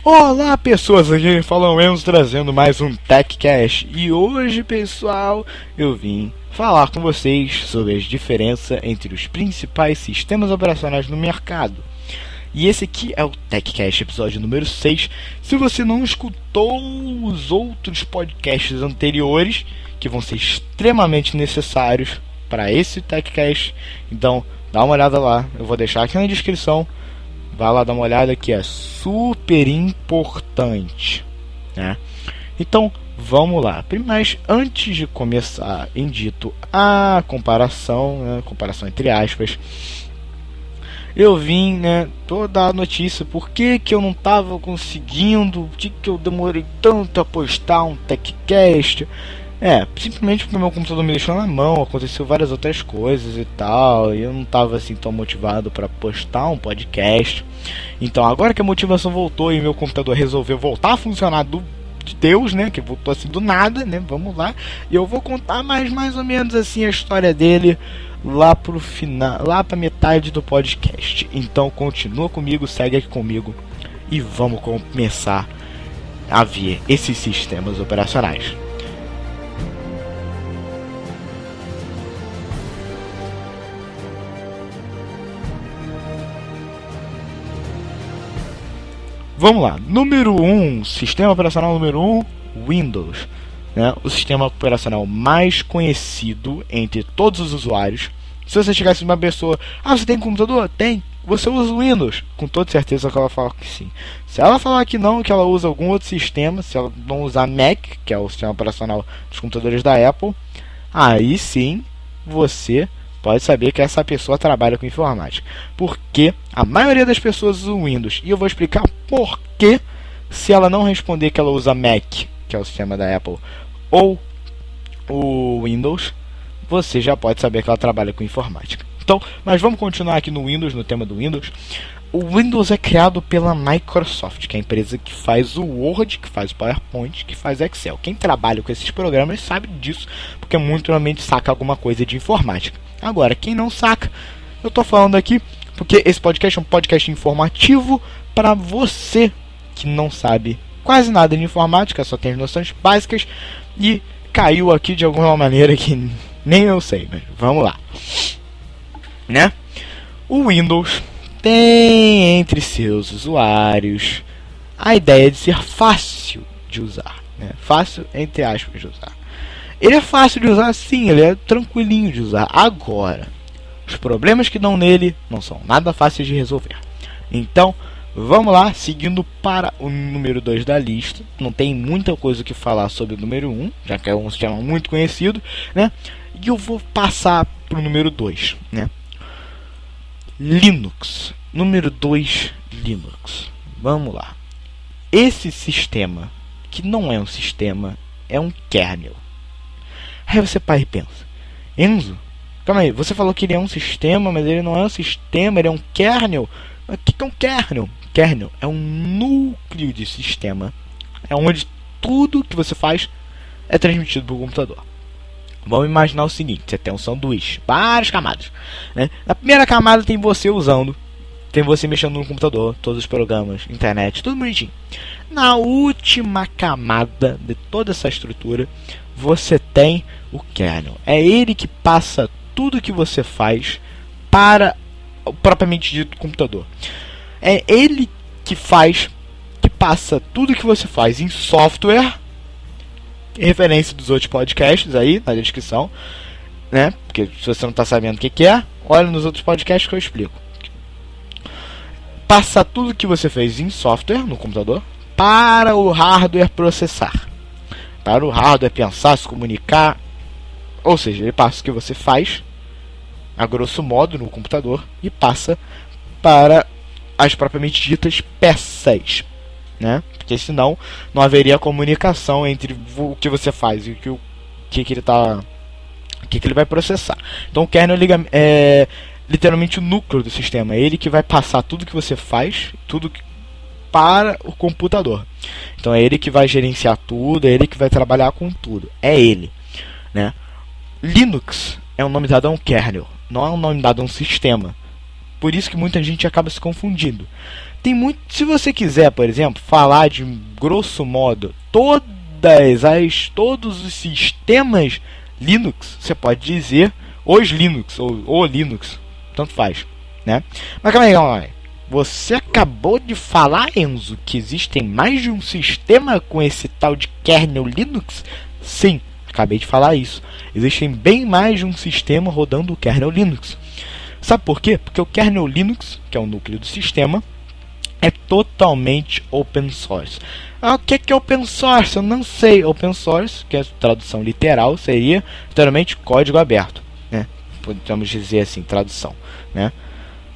Olá pessoas, aqui falam Enzo trazendo mais um TechCast. E hoje, pessoal, eu vim falar com vocês sobre as diferenças entre os principais sistemas operacionais no mercado. E esse aqui é o TechCast episódio número 6. Se você não escutou os outros podcasts anteriores, que vão ser extremamente necessários para esse TechCast, então dá uma olhada lá, eu vou deixar aqui na descrição. Vai lá dar uma olhada que é super importante, né? Então, vamos lá. Mas antes de começar, indito a comparação, né? Comparação entre aspas, eu vim, né, toda a notícia, por que eu não estava conseguindo, por que eu demorei tanto a postar um TechCast. Simplesmente porque meu computador me deixou na mão, aconteceu várias outras coisas e tal, e eu não estava assim tão motivado para postar um podcast. Então agora que a motivação voltou e meu computador resolveu voltar a funcionar de Deus, né, que voltou assim do nada, né, vamos lá, e eu vou contar mais ou menos assim a história dele lá pro final, lá pra metade do podcast. Então continua comigo, segue aqui comigo e vamos começar a ver esses sistemas operacionais. Vamos lá, número 1, sistema operacional número 1, Windows, né? O sistema operacional mais conhecido entre todos os usuários. Se você chegasse uma pessoa, você tem computador? Tem. Você usa o Windows? Com toda certeza que ela fala que sim. Se ela falar que não, que ela usa algum outro sistema, se ela não usar Mac, que é o sistema operacional dos computadores da Apple, aí sim você pode saber que essa pessoa trabalha com informática. Porque a maioria das pessoas usa o Windows. E eu vou explicar por que, se ela não responder que ela usa Mac, que é o sistema da Apple, ou o Windows, você já pode saber que ela trabalha com informática. Então, mas vamos continuar aqui no Windows, no tema do Windows. O Windows é criado pela Microsoft, que é a empresa que faz o Word, que faz o PowerPoint, que faz o Excel. Quem trabalha com esses programas sabe disso, porque muito normalmente saca alguma coisa de informática. Agora, quem não saca, eu estou falando aqui porque esse podcast é um podcast informativo para você que não sabe quase nada de informática, só tem as noções básicas e caiu aqui de alguma maneira que nem eu sei, mas vamos lá, né? O Windows tem entre seus usuários a ideia de ser fácil de usar, né? Fácil entre aspas de usar. Ele é fácil de usar, sim, ele é tranquilinho de usar. Agora, os problemas que dão nele não são nada fáceis de resolver. Então, vamos lá, seguindo para o número 2 da lista. Não tem muita coisa que falar sobre o número 1, já que é um sistema muito conhecido, né? E eu vou passar para o número 2, né? Linux. Número 2, Linux. Vamos lá. Esse sistema, que não é um sistema, é um kernel. Aí você para e pensa, Enzo, calma aí, você falou que ele é um sistema, mas ele não é um sistema, ele é um kernel. Mas o que é um kernel? Kernel é um núcleo de sistema. É onde tudo que você faz é transmitido para o computador. Vamos imaginar o seguinte, você tem um sanduíche, várias camadas, né? Na primeira camada tem você usando, tem você mexendo no computador, todos os programas, internet, tudo bonitinho. Na última camada de toda essa estrutura, você tem o kernel. É ele que passa tudo que você faz para o propriamente dito computador. É ele que passa tudo que você faz em software, referência dos outros podcasts aí na descrição, né? Porque se você não está sabendo o que é, olha nos outros podcasts que eu explico. Passa tudo que você fez em software no computador para o hardware processar, para o hardware pensar, se comunicar. Ou seja, ele passa o que você faz a grosso modo no computador e passa para as propriamente ditas peças, né? Porque senão não haveria comunicação entre o que você faz e o que ele vai processar. Então o kernel é literalmente o núcleo do sistema, é ele que vai passar tudo que você faz, para o computador. Então é ele que vai gerenciar tudo, é ele que vai trabalhar com tudo, é ele, né? Linux é um nome dado a um kernel, não é um nome dado a um sistema. Por isso que muita gente acaba se confundindo. Se você quiser, por exemplo, falar de grosso modo todos os sistemas Linux, você pode dizer os Linux ou o Linux, tanto faz, né? Mas calma aí. Você acabou de falar, Enzo, que existem mais de um sistema com esse tal de kernel Linux? Sim, acabei de falar isso. Existem bem mais de um sistema rodando o kernel Linux. Sabe por quê? Porque o kernel Linux, que é o núcleo do sistema, é totalmente open source. O que é open source? Eu não sei. Open source, que é a tradução literal, seria literalmente código aberto, né? Podemos dizer assim, tradução, né?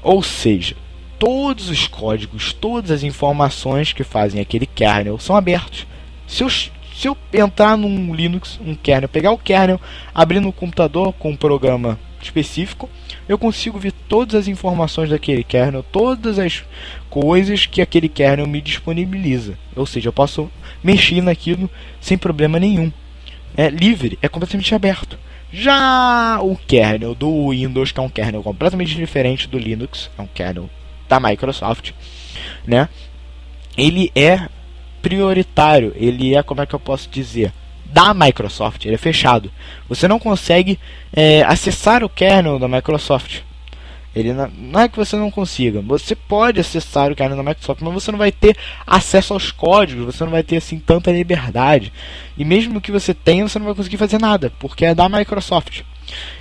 Ou seja, todos os códigos, todas as informações que fazem aquele kernel são abertos. Se eu entrar num Linux, um kernel, pegar o kernel, abrir no computador com um programa específico, eu consigo ver todas as informações daquele kernel, todas as coisas que aquele kernel me disponibiliza. Ou seja, eu posso mexer naquilo sem problema nenhum. É livre, é completamente aberto. Já o kernel do Windows, que é um kernel completamente diferente do Linux, é um kernel da Microsoft, né? Ele é prioritário, ele é, como é que eu posso dizer, da Microsoft, ele é fechado. Você não consegue acessar o kernel da Microsoft. Ele não é que você não consiga, você pode acessar o kernel da Microsoft, mas você não vai ter acesso aos códigos, você não vai ter assim tanta liberdade. E mesmo que você tenha, você não vai conseguir fazer nada, porque é da Microsoft.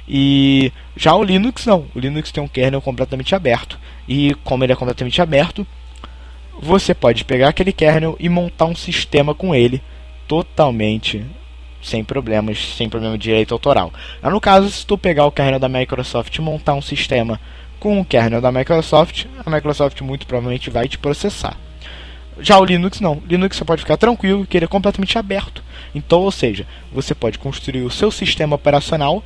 E já o Linux não, o Linux tem um kernel completamente aberto. E como ele é completamente aberto, você pode pegar aquele kernel e montar um sistema com ele totalmente sem problemas, sem problema de direito autoral. No caso, se tu pegar o kernel da Microsoft e montar um sistema com o kernel da Microsoft, a Microsoft muito provavelmente vai te processar. Já o Linux não. Linux você pode ficar tranquilo que ele é completamente aberto. Então, ou seja, você pode construir o seu sistema operacional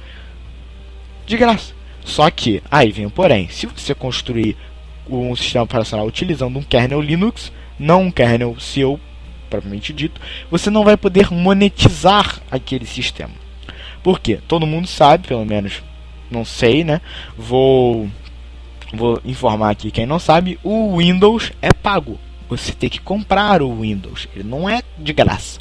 de graça. Só que, aí vem o porém, se você construir um sistema operacional utilizando um kernel Linux, não um kernel seu, propriamente dito, você não vai poder monetizar aquele sistema. Por quê? Todo mundo sabe, pelo menos, não sei, né? Vou informar aqui quem não sabe, o Windows é pago. Você tem que comprar o Windows, ele não é de graça,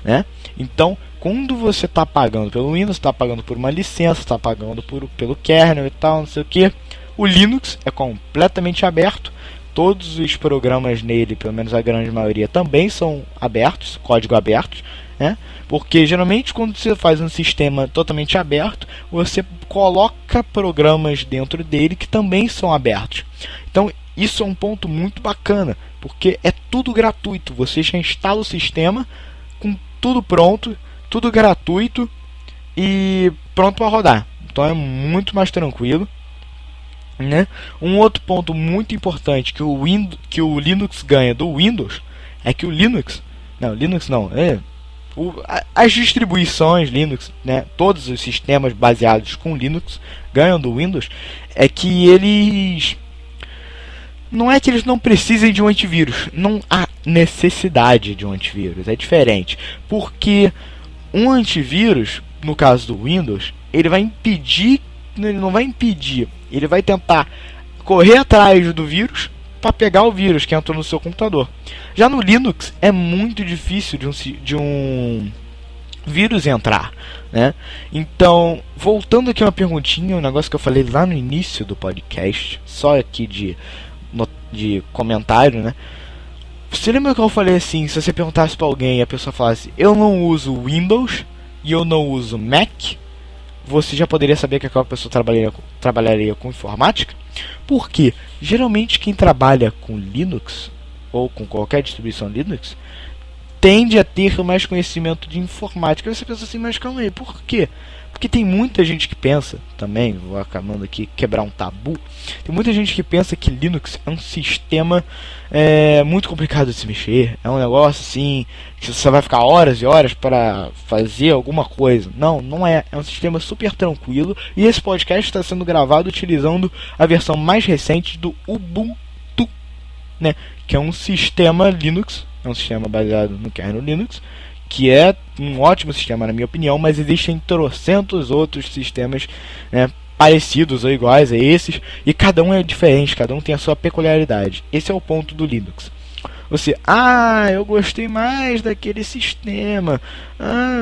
né? Então, quando você está pagando pelo Windows, está pagando por uma licença, está pagando pelo kernel e tal, não sei o que. O Linux é completamente aberto. Todos os programas nele, pelo menos a grande maioria, também são abertos, código aberto, né? Porque geralmente quando você faz um sistema totalmente aberto, você coloca programas dentro dele que também são abertos. Então isso é um ponto muito bacana, porque é tudo gratuito. Você já instala o sistema com tudo pronto, tudo gratuito e pronto para rodar. Então é muito mais tranquilo, né? Um outro ponto muito importante que o Linux ganha do Windows é que as distribuições Linux, né, todos os sistemas baseados com Linux ganham do Windows, é que eles não é que eles não precisem de um antivírus, não há necessidade de um antivírus, é diferente, porque um antivírus, no caso do Windows, ele não vai impedir, ele vai tentar correr atrás do vírus para pegar o vírus que entrou no seu computador. Já no Linux é muito difícil de um vírus entrar, né? Então, voltando aqui uma perguntinha, um negócio que eu falei lá no início do podcast, só aqui de comentário, né? Você lembra que eu falei assim, se você perguntasse para alguém e a pessoa falasse, eu não uso Windows e eu não uso Mac, você já poderia saber que aquela pessoa trabalharia com informática? Porque geralmente quem trabalha com Linux ou com qualquer distribuição Linux tende a ter mais conhecimento de informática. Você pensa assim, mas calma aí, por quê? Porque tem muita gente que pensa, também, vou acabando aqui quebrar um tabu, tem muita gente que pensa que Linux é um sistema muito complicado de se mexer, é um negócio assim, que você vai ficar horas e horas para fazer alguma coisa. Não, não é, é um sistema super tranquilo, e esse podcast está sendo gravado utilizando a versão mais recente do Ubuntu, né, que é um sistema Linux, é um sistema baseado no kernel Linux, que é um ótimo sistema na minha opinião, mas existem trocentos outros sistemas, né, parecidos ou iguais a esses, e cada um é diferente, cada um tem a sua peculiaridade. Esse é o ponto do Linux. Você, eu gostei mais daquele sistema,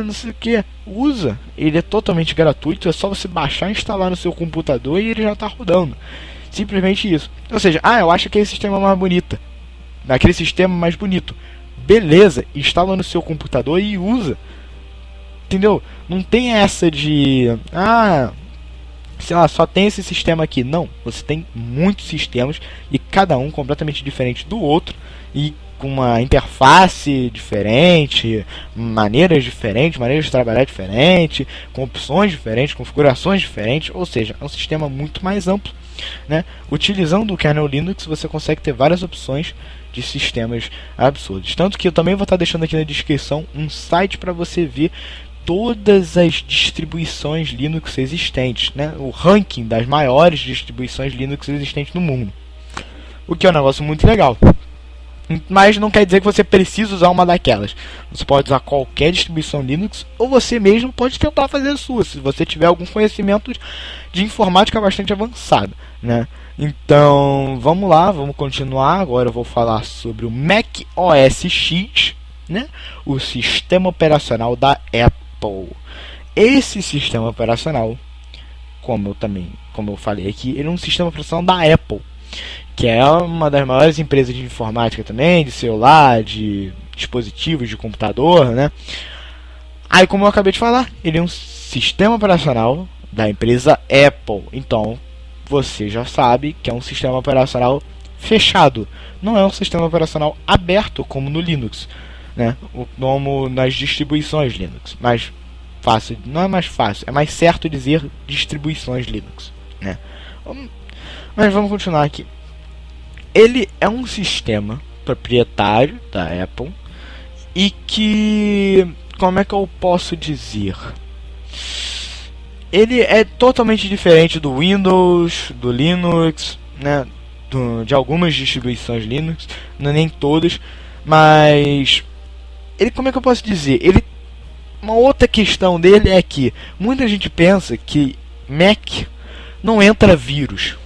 não sei o que, usa, ele é totalmente gratuito, é só você baixar e instalar no seu computador e ele já está rodando, simplesmente isso. Ou seja, eu acho aquele sistema mais bonito, daquele sistema mais bonito, beleza, instala no seu computador e usa, entendeu? Não tem essa de, sei lá, só tem esse sistema aqui. Não, você tem muitos sistemas e cada um completamente diferente do outro e com uma interface diferente, maneiras de trabalhar diferente, com opções diferentes, configurações diferentes, ou seja, é um sistema muito mais amplo, né? Utilizando o kernel Linux você consegue ter várias opções de sistemas absurdos. Tanto que eu também vou estar deixando aqui na descrição um site para você ver todas as distribuições Linux existentes, né? O ranking das maiores distribuições Linux existentes no mundo. O que é um negócio muito legal. Mas não quer dizer que você precisa usar uma daquelas. Você pode usar qualquer distribuição Linux ou você mesmo pode tentar fazer a sua, se você tiver algum conhecimento de informática bastante avançado, né? Então, vamos lá, vamos continuar. Agora eu vou falar sobre o Mac OS X, né? O sistema operacional da Apple. Esse sistema operacional, como eu falei aqui, ele é um sistema operacional da Apple, que é uma das maiores empresas de informática também, de celular, de dispositivos de computador, né? Aí, como eu acabei de falar, ele é um sistema operacional da empresa Apple. Então, você já sabe que é um sistema operacional fechado. Não é um sistema operacional aberto como no Linux, né? Como nas distribuições Linux. Mas fácil, não é mais fácil, é mais certo dizer distribuições Linux, né? Mas vamos continuar aqui. Ele é um sistema proprietário da Apple e que, como é que eu posso dizer? Ele é totalmente diferente do Windows, do Linux, né? De algumas distribuições Linux, nem todas, mas ele, como é que eu posso dizer? Uma outra questão dele é que muita gente pensa que Mac não entra vírus.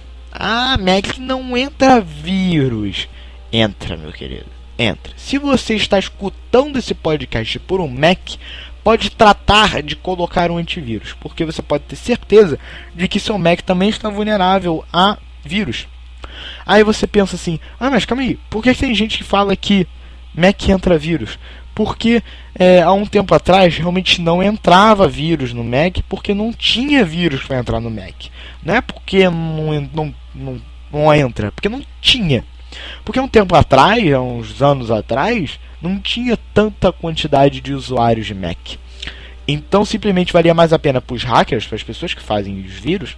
Mac não entra vírus. Entra, meu querido. Entra. Se você está escutando esse podcast por um Mac, pode tratar de colocar um antivírus, porque você pode ter certeza de que seu Mac também está vulnerável a vírus. Aí você pensa assim, mas calma aí, por que tem gente que fala que Mac entra vírus? Porque há um tempo atrás realmente não entrava vírus no Mac, porque não tinha vírus para entrar no Mac. Não é porque não entra, porque não tinha. Porque um tempo atrás, há uns anos atrás, não tinha tanta quantidade de usuários de Mac. Então simplesmente valia mais a pena para os hackers, para as pessoas que fazem os vírus,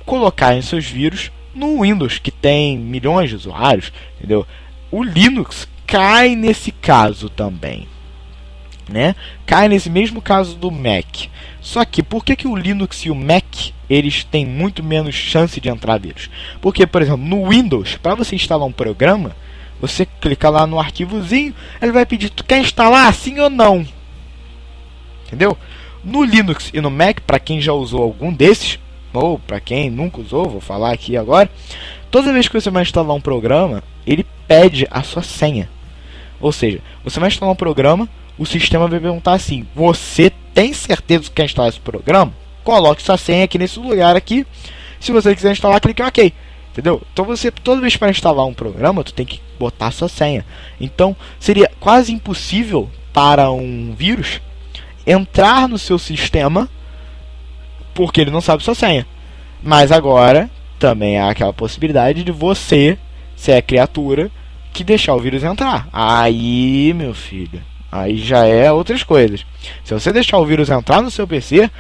colocarem seus vírus no Windows, que tem milhões de usuários, entendeu? O Linux cai nesse caso também, né? Cai nesse mesmo caso do Mac. Só que por que o Linux e o Mac eles têm muito menos chance de entrar vírus? Porque, por exemplo, no Windows, para você instalar um programa, você clica lá no arquivozinho, ele vai pedir, tu quer instalar sim ou não? Entendeu? No Linux e no Mac, para quem já usou algum desses, ou para quem nunca usou, vou falar aqui agora, toda vez que você vai instalar um programa, ele pede a sua senha. Ou seja, você vai instalar um programa, o sistema vai perguntar assim, você tem certeza que quer instalar esse programa? Coloque sua senha aqui nesse lugar aqui. Se você quiser instalar, clique em OK. Entendeu? Então você, toda vez para instalar um programa, tu tem que botar sua senha. Então seria quase impossível para um vírus entrar no seu sistema porque ele não sabe sua senha. Mas agora também há aquela possibilidade de você ser a criatura que deixar o vírus entrar. Aí, meu filho, aí já é outras coisas. Se você deixar o vírus entrar no seu PC,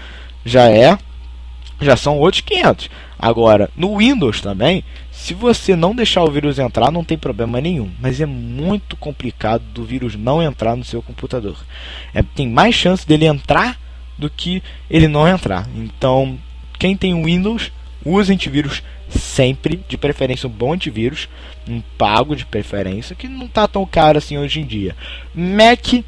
já são outros 500. Agora, no Windows também, se você não deixar o vírus entrar, não tem problema nenhum. Mas é muito complicado do vírus não entrar no seu computador. Tem mais chance dele entrar do que ele não entrar. Então, quem tem Windows, use antivírus sempre, de preferência um bom antivírus, um pago de preferência, que não está tão caro assim hoje em dia. Mac,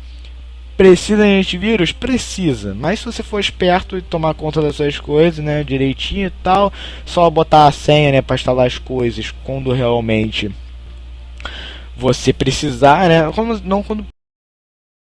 Precisa de antivírus? Precisa. Mas se você for esperto e tomar conta das suas coisas, né, direitinho e tal, só botar a senha, né, para instalar as coisas quando realmente você precisar, né? Não quando